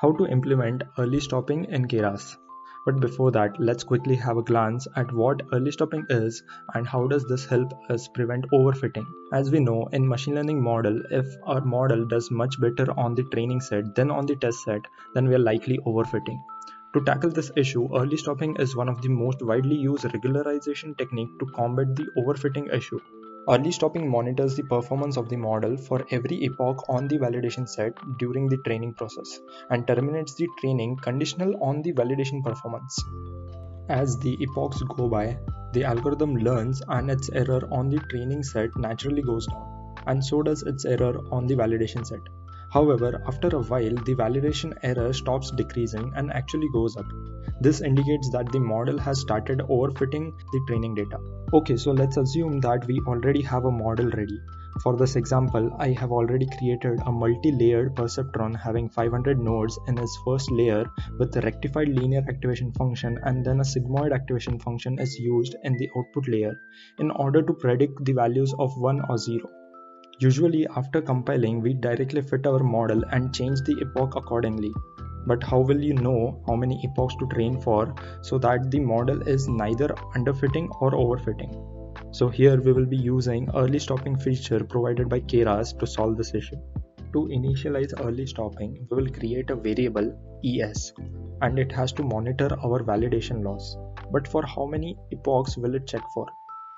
How to implement early stopping in Keras. But before that, let's quickly have a glance at what early stopping is and how does this help us prevent overfitting. As we know, in machine learning model, if our model does much better on the training set than on the test set, then we are likely overfitting. To tackle this issue, early stopping is one of the most widely used regularization technique to combat the overfitting issue. Early stopping monitors the performance of the model for every epoch on the validation set during the training process and terminates the training conditional on the validation performance. As the epochs go by, the algorithm learns and its error on the training set naturally goes down, and so does its error on the validation set. However, after a while, the validation error stops decreasing and actually goes up. This indicates that the model has started overfitting the training data. Okay, so let's assume that we already have a model ready. For this example, I have already created a multi-layered perceptron having 500 nodes in its first layer with a rectified linear activation function, and then a sigmoid activation function is used in the output layer in order to predict the values of 1 or 0. Usually after compiling, we directly fit our model and change the epoch accordingly. But how will you know how many epochs to train for so that the model is neither underfitting or overfitting? So here we will be using early stopping feature provided by Keras to solve this issue. To initialize early stopping, we will create a variable ES and it has to monitor our validation loss. But for how many epochs will it check for?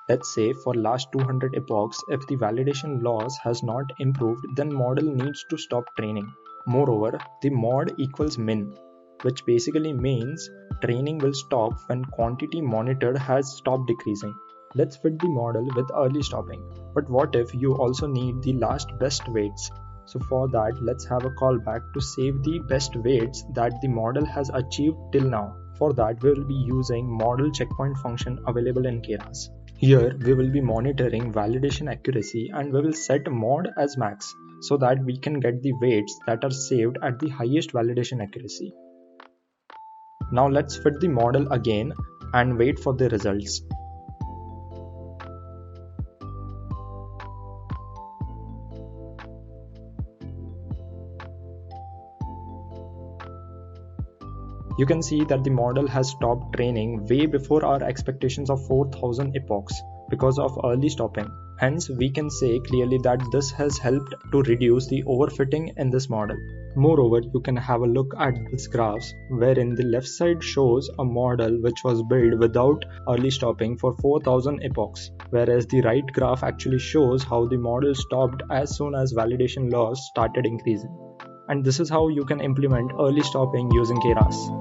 Let's say for last 200 epochs, if the validation loss has not improved, then model needs to stop training. Moreover, the mod equals min, which basically means training will stop when quantity monitored has stopped decreasing. Let's fit the model with early stopping. But what if you also need the last best weights? So for that, let's have a callback to save the best weights that the model has achieved till now. For that, we will be using model checkpoint function available in Keras. Here we will be monitoring validation accuracy and we will set mod as max so that we can get the weights that are saved at the highest validation accuracy. Now let's fit the model again and wait for the results. You can see that the model has stopped training way before our expectations of 4000 epochs because of early stopping. Hence, we can say clearly that this has helped to reduce the overfitting in this model. Moreover, you can have a look at this graphs wherein the left side shows a model which was built without early stopping for 4000 epochs, whereas the right graph actually shows how the model stopped as soon as validation loss started increasing. And this is how you can implement early stopping using Keras.